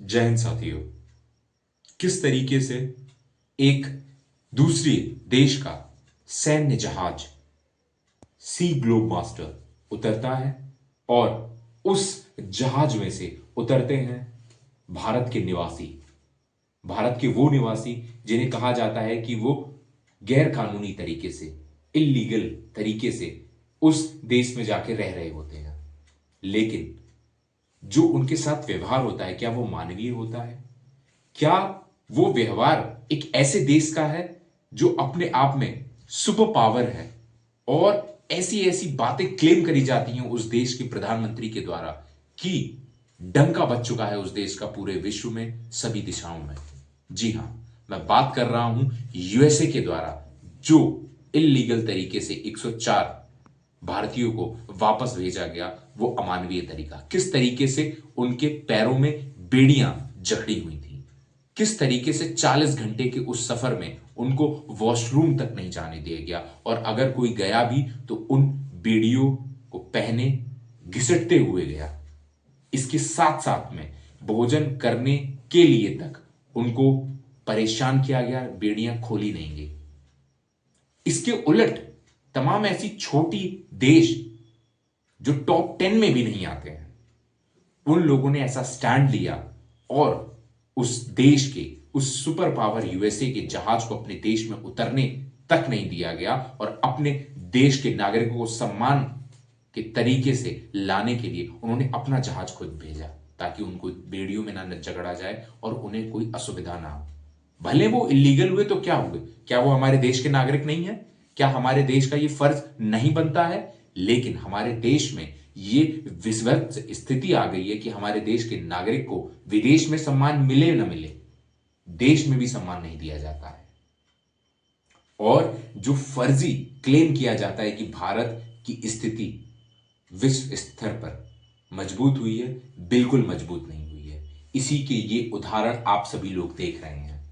जय हिंद साथियों। किस तरीके से एक दूसरे देश का सैन्य जहाज सी ग्लोब मास्टर उतरता है और उस जहाज में से उतरते हैं भारत के निवासी, भारत के वो निवासी जिन्हें कहा जाता है कि वो गैर कानूनी तरीके से, इलीगल तरीके से उस देश में जाके रह रहे होते हैं। लेकिन जो उनके साथ व्यवहार होता है, क्या वो मानवीय होता है? क्या वो व्यवहार एक ऐसे देश का है जो अपने आप में सुपर पावर है और ऐसी ऐसी बातें क्लेम करी जाती हैं उस देश के प्रधानमंत्री के द्वारा कि डंका बज चुका है उस देश का पूरे विश्व में, सभी दिशाओं में। जी हां, मैं बात कर रहा हूं यूएसए के द्वारा जो इलीगल तरीके से 104 भारतीयों को वापस भेजा गया, वो अमानवीय तरीका। किस तरीके से उनके पैरों में बेड़ियां जकड़ी हुई थी, किस तरीके से 40 घंटे के उस सफर में उनको वॉशरूम तक नहीं जाने दिया गया, और अगर कोई गया भी तो उन बेड़ियों को पहने घिसटते हुए गया। इसके साथ साथ में भोजन करने के लिए तक उनको परेशान किया गया, बेड़ियां खोली नहीं गई। इसके उलट तमाम ऐसी छोटी देश जो टॉप 10 में भी नहीं आते हैं, उन लोगों ने ऐसा स्टैंड लिया और उस देश के, उस सुपर पावर यूएसए के जहाज को अपने देश में उतरने तक नहीं दिया गया और अपने देश के नागरिकों को सम्मान के तरीके से लाने के लिए उन्होंने अपना जहाज खुद भेजा ताकि उनको बेड़ियों में ना जकड़ा जाए और उन्हें कोई असुविधा ना हो। भले वो इलीगल हुए तो क्या हुए, क्या वो हमारे देश के नागरिक नहीं है? क्या हमारे देश का ये फर्ज नहीं बनता है? लेकिन हमारे देश में ये विषवत स्थिति आ गई है कि हमारे देश के नागरिक को विदेश में सम्मान मिले न मिले, देश में भी सम्मान नहीं दिया जाता है। और जो फर्जी क्लेम किया जाता है कि भारत की स्थिति विश्व स्तर पर मजबूत हुई है, बिल्कुल मजबूत नहीं हुई है। इसी के ये उदाहरण आप सभी लोग देख रहे हैं।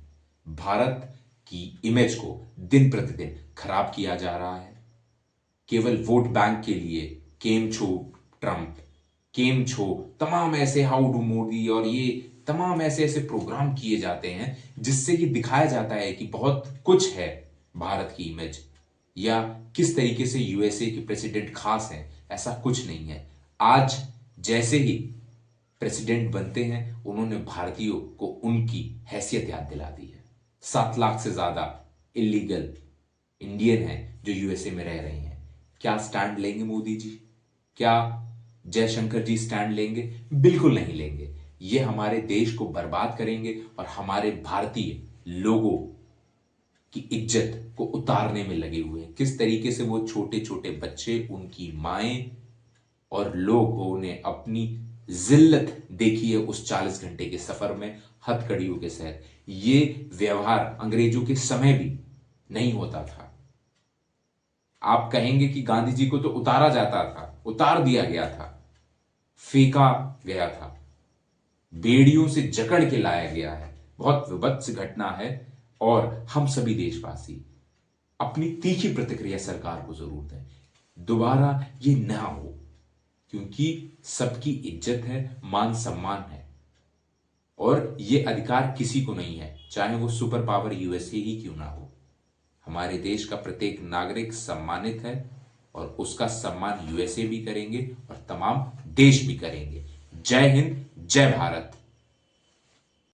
भारत की इमेज को दिन प्रतिदिन खराब किया जा रहा है, केवल वोट बैंक के लिए केम छो ट्रंप, केम छो, तमाम ऐसे हाउ डू मोदी और ये तमाम ऐसे ऐसे प्रोग्राम किए जाते हैं जिससे ये दिखाया जाता है कि बहुत कुछ है भारत की इमेज, या किस तरीके से यूएसए के प्रेसिडेंट खास हैं। ऐसा कुछ नहीं है। आज जैसे ही प्रेसिडेंट बनते हैं उन्होंने भारतीयों को उनकी हैसियत याद दिला दी है। 7 लाख से ज्यादा इलीगल इंडियन हैं जो यूएसए में रह रहे हैं। क्या स्टैंड लेंगे मोदी जी? क्या जयशंकर जी स्टैंड लेंगे? बिल्कुल नहीं लेंगे। ये हमारे देश को बर्बाद करेंगे और हमारे भारतीय लोगों की इज्जत को उतारने में लगे हुए हैं। किस तरीके से वो छोटे छोटे बच्चे, उनकी माएं और लोगों ने अपनी जिल्लत देखी है उस 40 घंटे के सफर में हथकड़ियों के साथ। ये व्यवहार अंग्रेजों के समय भी नहीं होता था। आप कहेंगे कि गांधी जी को तो उतारा जाता था, उतार दिया गया था, फेंका गया था, बेड़ियों से जकड़ के लाया गया है। बहुत विभत्स घटना है और हम सभी देशवासी अपनी तीखी प्रतिक्रिया सरकार को जरूर दें। दोबारा ये ना हो, क्योंकि सबकी इज्जत है, मान सम्मान है और ये अधिकार किसी को नहीं है, चाहे वो सुपर पावर यूएसए ही क्यों ना हो। हमारे देश का प्रत्येक नागरिक सम्मानित है और उसका सम्मान यूएसए भी करेंगे और तमाम देश भी करेंगे। जय हिंद, जय भारत।